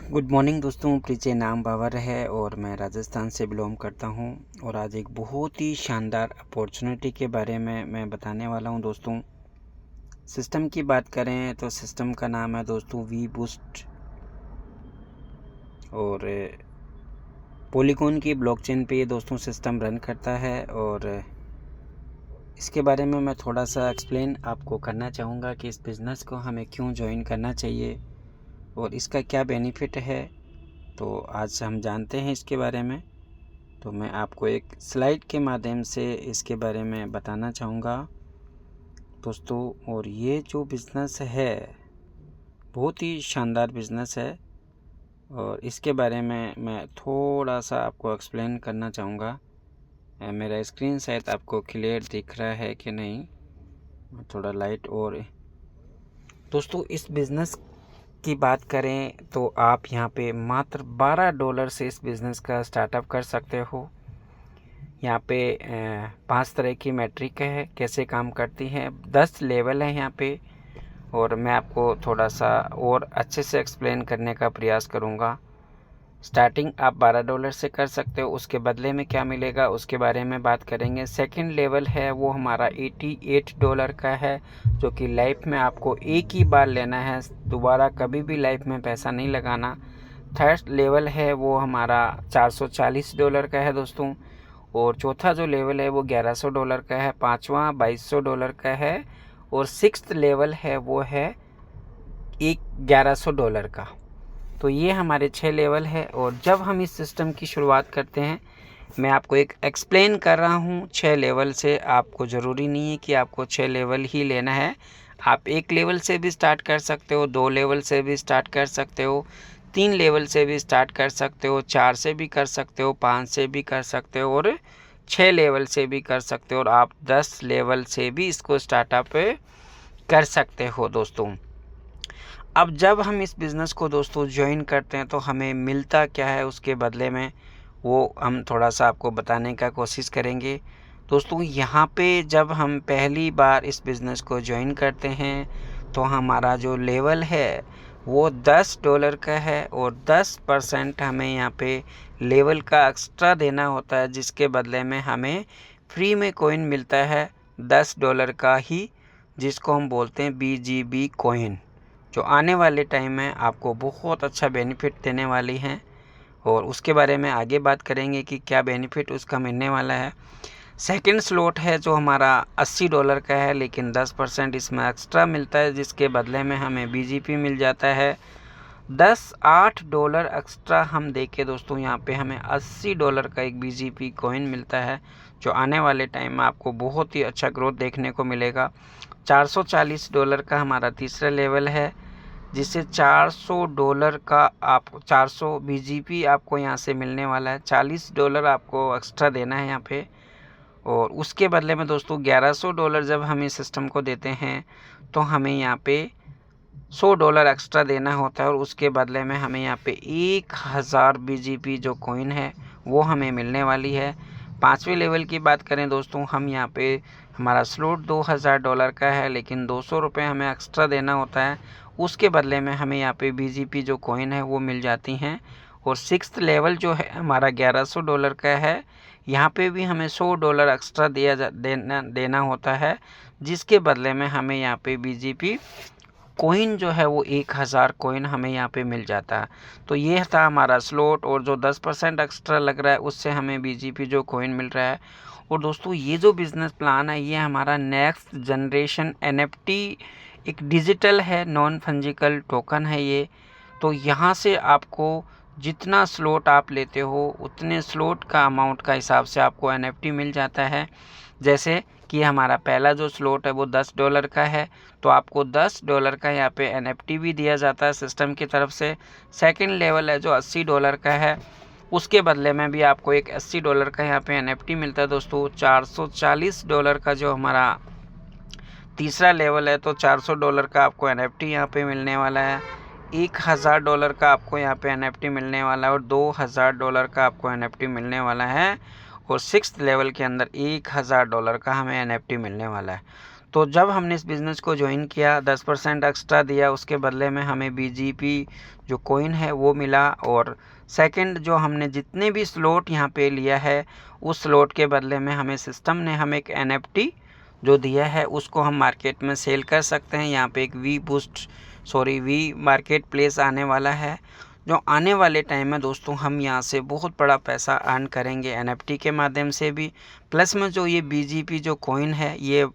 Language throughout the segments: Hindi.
गुड मॉर्निंग दोस्तों, परिचय नाम बाबर है और मैं राजस्थान से बिलोंग करता हूं। और आज एक बहुत ही शानदार अपॉर्चुनिटी के बारे में मैं बताने वाला हूं दोस्तों। सिस्टम की बात करें तो सिस्टम का नाम है दोस्तों वी बूस्ट और पॉलीगॉन की ब्लॉकचेन पे ये दोस्तों सिस्टम रन करता है। और इसके बारे में मैं थोड़ा सा एक्सप्लेन आपको करना चाहूँगा कि इस बिज़नेस को हमें क्यों ज्वाइन करना चाहिए और इसका क्या बेनिफिट है। तो आज हम जानते हैं इसके बारे में। तो मैं आपको एक स्लाइड के माध्यम से इसके बारे में बताना चाहूँगा दोस्तों। और ये जो बिज़नेस है बहुत ही शानदार बिज़नेस है और इसके बारे में मैं थोड़ा सा आपको एक्सप्लेन करना चाहूँगा। मेरा स्क्रीन शायद आपको क्लियर दिख रहा है कि नहीं, थोड़ा लाइट। और दोस्तों इस बिज़नेस की बात करें तो आप यहाँ पे मात्र $12 से इस बिज़नेस का स्टार्टअप कर सकते हो। यहाँ पे 5 तरह की मैट्रिक है, कैसे काम करती है, 10 लेवल है यहाँ पे। और मैं आपको थोड़ा सा और अच्छे से एक्सप्लेन करने का प्रयास करूँगा। स्टार्टिंग आप $12 से कर सकते हो, उसके बदले में क्या मिलेगा उसके बारे में बात करेंगे। सेकंड लेवल है वो हमारा $88 का है, जो कि लाइफ में आपको एक ही बार लेना है, दोबारा कभी भी लाइफ में पैसा नहीं लगाना। थर्ड लेवल है वो हमारा $440 का है दोस्तों। और चौथा जो लेवल है वो $1100 का है। पाँचवा $2200 का है। और सिक्स्थ लेवल है वो है $1100 का। तो ये हमारे 6 लेवल है। और जब हम इस सिस्टम की शुरुआत करते हैं, मैं आपको एक एक्सप्लेन कर रहा हूँ 6 लेवल से। आपको ज़रूरी नहीं है कि आपको 6 लेवल ही लेना है। आप 1 लेवल से भी स्टार्ट कर सकते हो, 2 लेवल से भी स्टार्ट कर सकते हो, 3 लेवल से भी स्टार्ट कर सकते हो, 4 से भी कर सकते हो, 5 से भी कर सकते हो और 6 लेवल से भी कर सकते हो। और आप 10 लेवल से भी इसको स्टार्टअप कर सकते हो दोस्तों। अब जब हम इस बिज़नेस को दोस्तों ज्वाइन करते हैं तो हमें मिलता क्या है उसके बदले में, वो हम थोड़ा सा आपको बताने का कोशिश करेंगे दोस्तों। यहाँ पे जब हम पहली बार इस बिज़नेस को ज्वाइन करते हैं तो हमारा जो लेवल है वो $10 का है और 10% हमें यहाँ पे लेवल का एक्स्ट्रा देना होता है, जिसके बदले में हमें फ्री में कॉइन मिलता है $10 का ही, जिसको हम बोलते हैं BGB कॉइन, जो आने वाले टाइम में आपको बहुत अच्छा बेनिफिट देने वाली हैं। और उसके बारे में आगे बात करेंगे कि क्या बेनिफिट उसका मिलने वाला है। सेकंड स्लॉट है जो हमारा $80 का है, लेकिन 10% इसमें एक्स्ट्रा मिलता है, जिसके बदले में हमें BGP मिल जाता है $8 एक्स्ट्रा हम देके दोस्तों। यहाँ पे हमें $80 का एक BGP कॉइन मिलता है, जो आने वाले टाइम में आपको बहुत ही अच्छा ग्रोथ देखने को मिलेगा। $440 का हमारा तीसरा लेवल है, जिससे $400 का आपको 400 BGP आपको यहाँ से मिलने वाला है। $40 आपको एक्स्ट्रा देना है यहाँ पे। और उसके बदले में दोस्तों $1100 जब हम इस सिस्टम को देते हैं तो हमें यहाँ पे $100 एक्स्ट्रा देना होता है। और उसके बदले में हमें यहाँ पे 1000 BGP जो कॉइन है वो हमें मिलने वाली है। 5वें लेवल की बात करें दोस्तों, हम यहाँ पे हमारा स्लॉट $2000 का है, लेकिन ₹200 हमें एक्स्ट्रा देना होता है। उसके बदले में हमें यहाँ पे BGP जो कॉइन है वो मिल जाती हैं। और 6th लेवल जो है हमारा $1100 का है, यहाँ पे भी हमें $100 एक्स्ट्रा देना होता है, जिसके बदले में हमें यहाँ पे BGP कॉइन जो है वो 1000 कॉइन हमें यहाँ पे मिल जाता है। तो ये था हमारा स्लॉट। और जो 10% एक्स्ट्रा लग रहा है उससे हमें BGP जो कॉइन मिल रहा है। और दोस्तों ये जो बिज़नेस प्लान है ये हमारा नेक्स्ट जनरेशन NFT एक डिजिटल है, नॉन फंजिकल टोकन है ये। तो यहाँ से आपको जितना स्लॉट आप लेते हो उतने स्लॉट का अमाउंट का हिसाब से आपको NFT मिल जाता है। जैसे कि हमारा पहला जो स्लॉट है वो $10 का है, तो आपको $10 का यहाँ पे NFT भी दिया जाता है सिस्टम की तरफ से। सेकंड लेवल है जो $80 का है, उसके बदले में भी आपको एक $80 का यहाँ पे NFT मिलता है दोस्तों। $440 का जो हमारा तीसरा लेवल है, तो $400 का आपको NFT यहाँ पे मिलने वाला है। $1000 का आपको यहाँ पे NFT मिलने वाला है और $2000 का आपको NFT मिलने वाला है। और 6th लेवल के अंदर $1000 का हमें NFT मिलने वाला है। तो जब हमने इस बिज़नेस को ज्वाइन किया 10% एक्स्ट्रा दिया, उसके बदले में हमें BGP जो कॉइन है वो मिला। और सेकंड जो हमने जितने भी स्लॉट यहाँ पे लिया है उस स्लॉट के बदले में हमें सिस्टम ने हमें एक NFT जो दिया है उसको हम मार्केट में सेल कर सकते हैं। यहाँ पे एक वी मार्केट प्लेस आने वाला है, जो आने वाले टाइम में दोस्तों हम यहाँ से बहुत बड़ा पैसा अर्न करेंगे NFT के माध्यम से भी। प्लस में जो ये BGP जो कॉइन है ये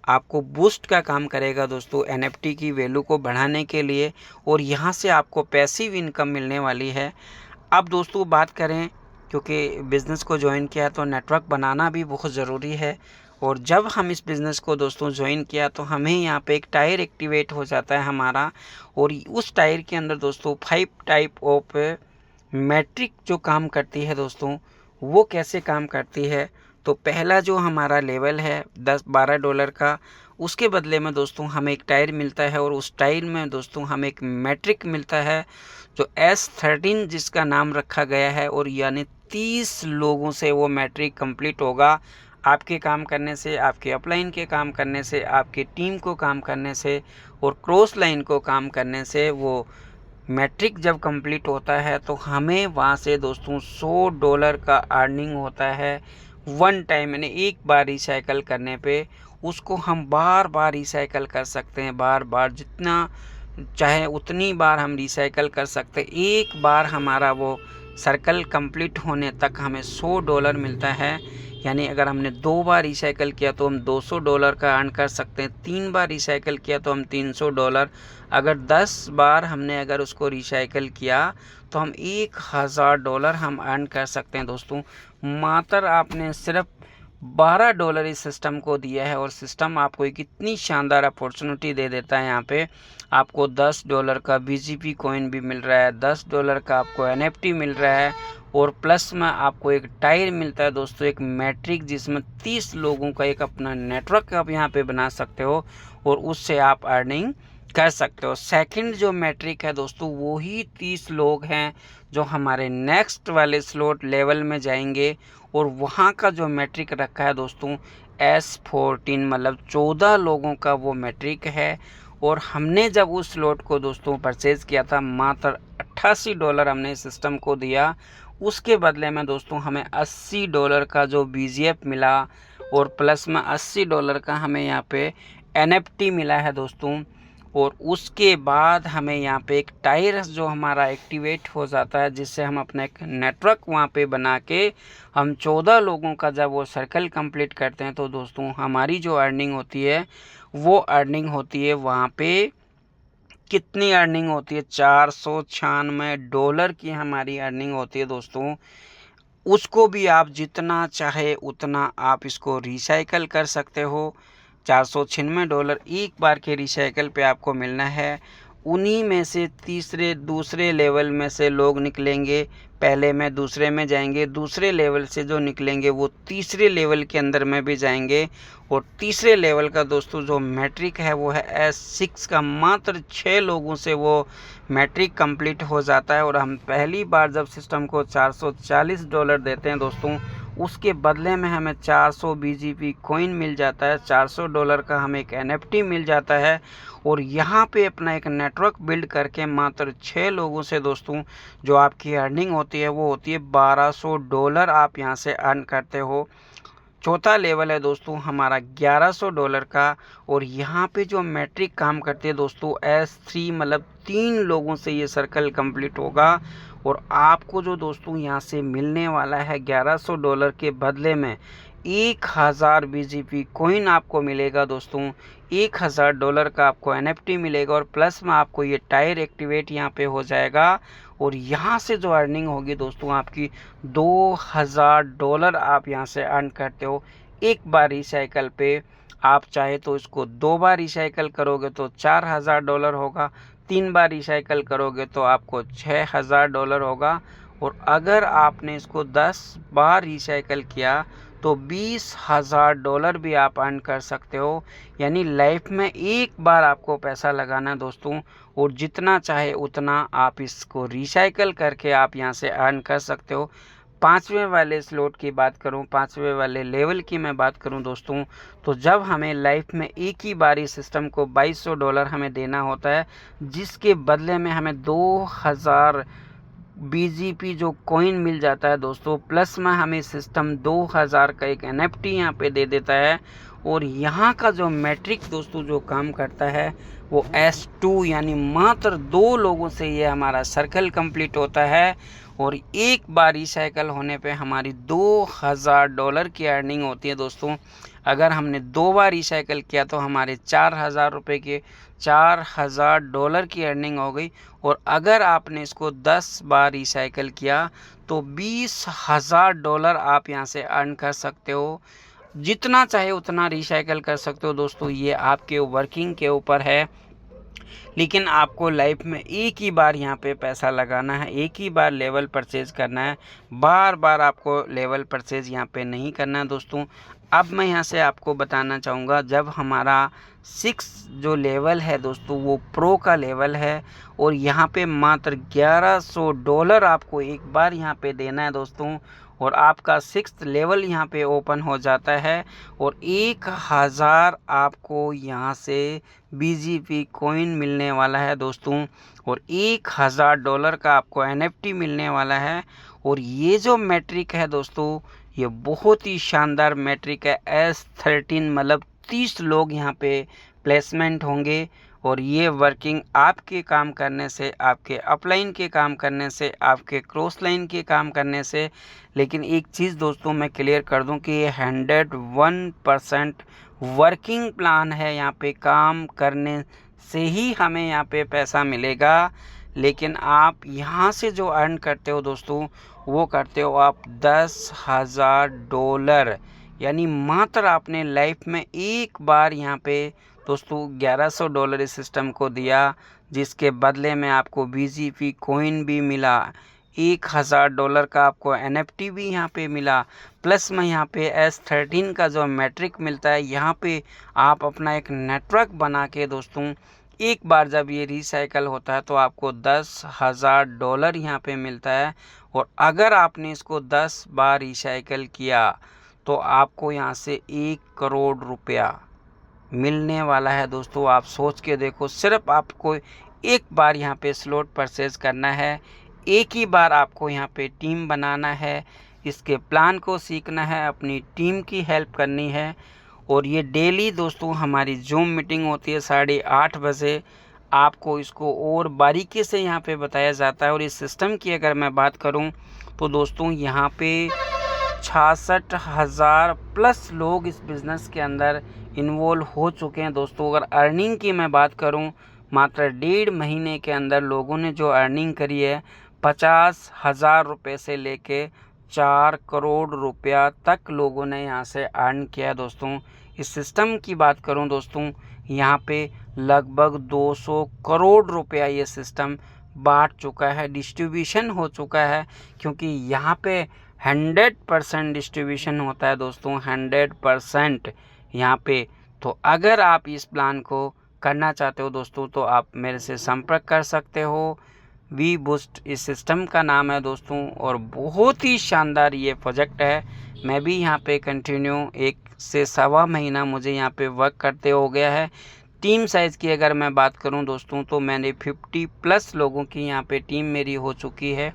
आपको बूस्ट का काम करेगा दोस्तों NFT की वैल्यू को बढ़ाने के लिए, और यहाँ से आपको पैसिव इनकम मिलने वाली है। अब दोस्तों बात करें, क्योंकि बिज़नेस को ज्वाइन किया तो नेटवर्क बनाना भी बहुत ज़रूरी है। और जब हम इस बिज़नेस को दोस्तों ज्वाइन किया तो हमें यहाँ पे एक टायर एक्टिवेट हो जाता है हमारा, और उस टायर के अंदर दोस्तों 5 टाइप ऑफ मैट्रिक जो काम करती है दोस्तों, वो कैसे काम करती है। तो पहला जो हमारा लेवल है $10-12 का, उसके बदले में दोस्तों हमें एक टायर मिलता है, और उस टायर में दोस्तों हमें एक मैट्रिक मिलता है जो S13 जिसका नाम रखा गया है, और यानी 30 लोगों से वो मैट्रिक कंप्लीट होगा। आपके काम करने से, आपके अपलाइन के काम करने से, आपकी टीम को काम करने से और क्रॉस लाइन को काम करने से वो मैट्रिक जब कंप्लीट होता है तो हमें वहाँ से दोस्तों $100 का अर्निंग होता है वन टाइम, यानी एक बार रिसाइकल करने पे। उसको हम बार बार रिसाइकल कर सकते हैं, बार बार जितना चाहे उतनी बार हम रिसाइकल कर सकते हैं। एक बार हमारा वो सर्कल कंप्लीट होने तक हमें $100 मिलता है, यानी अगर हमने 2 बार रिसाइकल किया तो हम $200 का अर्न कर सकते हैं, 3 बार रिसाइकल किया तो हम $300, अगर 10 बार हमने अगर उसको रिसाइकल किया तो हम $1000 हम अर्न कर सकते हैं दोस्तों। मात्र आपने सिर्फ $12 इस सिस्टम को दिया है, और सिस्टम आपको एक इतनी शानदार अपॉर्चुनिटी दे देता है। यहाँ पे आपको $10 का BGP कॉइन भी मिल रहा है, $10 का आपको NFT मिल रहा है, और प्लस में आपको एक टायर मिलता है दोस्तों, एक मैट्रिक जिसमें 30 लोगों का एक अपना नेटवर्क आप यहाँ पे बना सकते हो, और उससे आप अर्निंग कर सकते हो। सेकंड जो मैट्रिक है दोस्तों वो ही 30 लोग हैं जो हमारे नेक्स्ट वाले स्लॉट लेवल में जाएंगे, और वहाँ का जो मैट्रिक रखा है दोस्तों S14, मतलब 14 लोगों का वो मैट्रिक है। और हमने जब उस स्लॉट को दोस्तों परचेज़ किया था मात्र $88 हमने इस सिस्टम को दिया, उसके बदले में दोस्तों हमें $80 का जो BGF मिला, और प्लस में $80 का हमें यहाँ पे NFT मिला है दोस्तों। और उसके बाद हमें यहाँ पे एक टायर जो हमारा एक्टिवेट हो जाता है, जिससे हम अपना एक नेटवर्क वहाँ पे बना के हम 14 लोगों का जब वो सर्कल कंप्लीट करते हैं तो दोस्तों हमारी जो अर्निंग होती है वो अर्निंग होती है वहाँ पे कितनी अर्निंग होती है, $496 की हमारी अर्निंग होती है दोस्तों। उसको भी आप जितना चाहे उतना आप इसको रिसाइकल कर सकते हो। $496 एक बार के रिसाइकल पे आपको मिलना है। उन्हीं में से दूसरे लेवल में से लोग निकलेंगे, पहले में दूसरे में जाएंगे, दूसरे लेवल से जो निकलेंगे वो तीसरे लेवल के अंदर में भी जाएंगे, और तीसरे लेवल का दोस्तों जो मैट्रिक है वो है S6 का, मात्र 6 लोगों से वो मैट्रिक कंप्लीट हो जाता है। और हम पहली बार जब सिस्टम को $440 देते हैं दोस्तों, उसके बदले में हमें 400 BGP कॉइन मिल जाता है, $400 का हमें एक NFT मिल जाता है, और यहाँ पे अपना एक नेटवर्क बिल्ड करके मात्र 6 लोगों से दोस्तों जो आपकी अर्निंग होती है वो होती है $1200 आप यहाँ से अर्न करते हो। चौथा लेवल है दोस्तों हमारा $1100 का, और यहाँ पे जो मैट्रिक काम करती है दोस्तों S3, मतलब 3 लोगों से ये सर्कल कंप्लीट होगा, और आपको जो दोस्तों यहाँ से मिलने वाला है $1100 के बदले में 1000 BGP कॉइन आपको मिलेगा दोस्तों, $1000 का आपको NFT मिलेगा, और प्लस में आपको ये टायर एक्टिवेट यहाँ पे हो जाएगा। और यहाँ से जो अर्निंग होगी दोस्तों आपकी $2000 आप यहाँ से अर्न करते हो एक बार रिसाइकल पे। आप चाहे तो इसको 2 बार रिसाइकल करोगे तो $4000 होगा, 3 बार रिसाइकल करोगे तो आपको $6000 होगा, और अगर आपने इसको 10 बार रिसाइकल किया तो $20000 भी आप अर्न कर सकते हो। यानी लाइफ में एक बार आपको पैसा लगाना है दोस्तों, और जितना चाहे उतना आप इसको रिसाइकल करके आप यहाँ से अर्न कर सकते हो। 5वें वाले स्लॉट की बात करूं, 5वें वाले लेवल की मैं बात करूं दोस्तों, तो जब हमें लाइफ में एक ही बार इस सिस्टम को $2200 हमें देना होता है, जिसके बदले में हमें 2000 BGP जो कॉइन मिल जाता है दोस्तों, प्लस में हमें सिस्टम 2000 का एक NFT यहाँ पे दे देता है। और यहाँ का जो मैट्रिक दोस्तों जो काम करता है वो S2, यानी मात्र 2 लोगों से ये हमारा सर्कल कंप्लीट होता है। और एक बार रिसाइकल होने पे हमारी $2000 की अर्निंग होती है दोस्तों। अगर हमने 2 बार रिसाइकल किया तो हमारे 4000 रुपये के $4000 की अर्निंग हो गई। और अगर आपने इसको 10 बार रिसाइकल किया तो $20000 आप यहाँ से अर्न कर सकते हो। जितना चाहे उतना रिसाइकल कर सकते हो दोस्तों, ये आपके वर्किंग के ऊपर है। लेकिन आपको लाइफ में एक ही बार यहाँ पे पैसा लगाना है, एक ही बार लेवल परचेज करना है, बार बार आपको लेवल परचेज यहाँ पे नहीं करना है दोस्तों। अब मैं यहाँ से आपको बताना चाहूँगा, जब हमारा 6 जो लेवल है दोस्तों वो प्रो का लेवल है और यहाँ पे मात्र $1100 आपको एक बार यहाँ पे देना है दोस्तों, और आपका 6th लेवल यहाँ पे ओपन हो जाता है और 1000 आपको यहाँ से BGP कॉइन मिलने वाला है दोस्तों, और $1000 का आपको NFT मिलने वाला है। और ये जो मैट्रिक है दोस्तों, ये बहुत ही शानदार मैट्रिक है। S13 मतलब 30 लोग यहाँ पे प्लेसमेंट होंगे और ये वर्किंग आपके काम करने से, आपके अपलाइन के काम करने से, आपके क्रॉस लाइन के काम करने से। लेकिन एक चीज़ दोस्तों मैं क्लियर कर दूं कि ये 101% वर्किंग प्लान है। यहाँ पे काम करने से ही हमें यहाँ पे पैसा मिलेगा। लेकिन आप यहाँ से जो अर्न करते हो दोस्तों, वो करते हो आप $10,000, यानी मात्र आपने लाइफ में एक बार यहाँ पे दोस्तों $1100 इस सिस्टम को दिया, जिसके बदले में आपको BGP कॉइन भी मिला, $1000 का आपको NFT भी यहाँ पे मिला, प्लस में यहाँ पे S13 का जो मैट्रिक मिलता है। यहाँ पे आप अपना एक नेटवर्क बना के दोस्तों, एक बार जब ये रिसाइकल होता है तो आपको $10,000 यहाँ पे मिलता है। और अगर आपने इसको 10 बार रिसाइकल किया तो आपको यहाँ से 1 करोड़ रुपया मिलने वाला है दोस्तों। आप सोच के देखो, सिर्फ आपको एक बार यहाँ पे स्लॉट परचेज करना है, एक ही बार आपको यहाँ पे टीम बनाना है, इसके प्लान को सीखना है, अपनी टीम की हेल्प करनी है। और ये डेली दोस्तों हमारी जूम मीटिंग होती है 8:30 बजे। आपको इसको और बारीकी से यहाँ पे बताया जाता है। और इस सिस्टम की अगर मैं बात करूँ तो दोस्तों यहाँ पे 66,000 प्लस लोग इस बिज़नेस के अंदर इन्वॉल्व हो चुके हैं दोस्तों। अगर अर्निंग की मैं बात करूं, मात्र 1.5 महीने के अंदर लोगों ने जो अर्निंग करी है 50,000 रुपये से लेके 4 करोड़ रुपया तक लोगों ने यहां से अर्न किया है दोस्तों। इस सिस्टम की बात करूं दोस्तों, यहां पे लगभग 200 करोड़ रुपया ये सिस्टम बांट चुका है, डिस्ट्रीब्यूशन हो चुका है। क्योंकि यहाँ पे 100% डिस्ट्रीब्यूशन होता है दोस्तों, 100% यहाँ पे। तो अगर आप इस प्लान को करना चाहते हो दोस्तों तो आप मेरे से संपर्क कर सकते हो। वी बूस्ट इस सिस्टम का नाम है दोस्तों, और बहुत ही शानदार ये प्रोजेक्ट है। मैं भी यहाँ पे कंटिन्यू 1 से सवा महीना मुझे यहाँ पे वर्क करते हो गया है। टीम साइज़ की अगर मैं बात करूँ दोस्तों तो मैंने 50+ लोगों की यहाँ पे टीम मेरी हो चुकी है।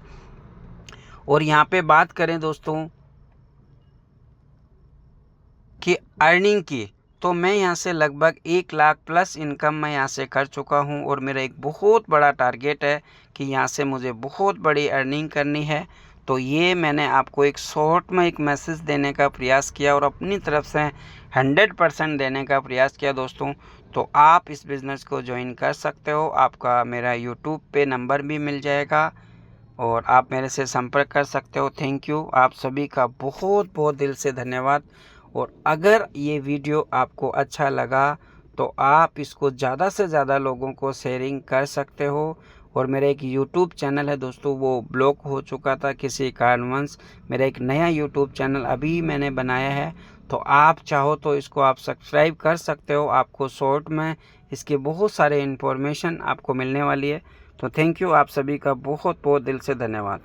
और यहाँ पे बात करें दोस्तों कि अर्निंग की, तो मैं यहाँ से लगभग 1 लाख प्लस इनकम मैं यहाँ से कर चुका हूँ। और मेरा एक बहुत बड़ा टारगेट है कि यहाँ से मुझे बहुत बड़ी अर्निंग करनी है। तो ये मैंने आपको एक शॉर्ट में एक मैसेज देने का प्रयास किया और अपनी तरफ से 100% देने का प्रयास किया दोस्तों। तो आप इस बिज़नेस को ज्वाइन कर सकते हो। आपका मेरा यूट्यूब पे नंबर भी मिल जाएगा और आप मेरे से संपर्क कर सकते हो। थैंक यू, आप सभी का बहुत बहुत दिल से धन्यवाद। और अगर ये वीडियो आपको अच्छा लगा तो आप इसको ज़्यादा से ज़्यादा लोगों को शेयरिंग कर सकते हो। और मेरा एक यूट्यूब चैनल है दोस्तों, वो ब्लॉक हो चुका था किसी कारणवश। मेरा एक नया यूट्यूब चैनल अभी मैंने बनाया है, तो आप चाहो तो इसको आप सब्सक्राइब कर सकते हो। आपको शॉर्ट में इसके बहुत सारे इन्फॉर्मेशन आपको मिलने वाली है। तो थैंक यू, आप सभी का बहुत बहुत दिल से धन्यवाद।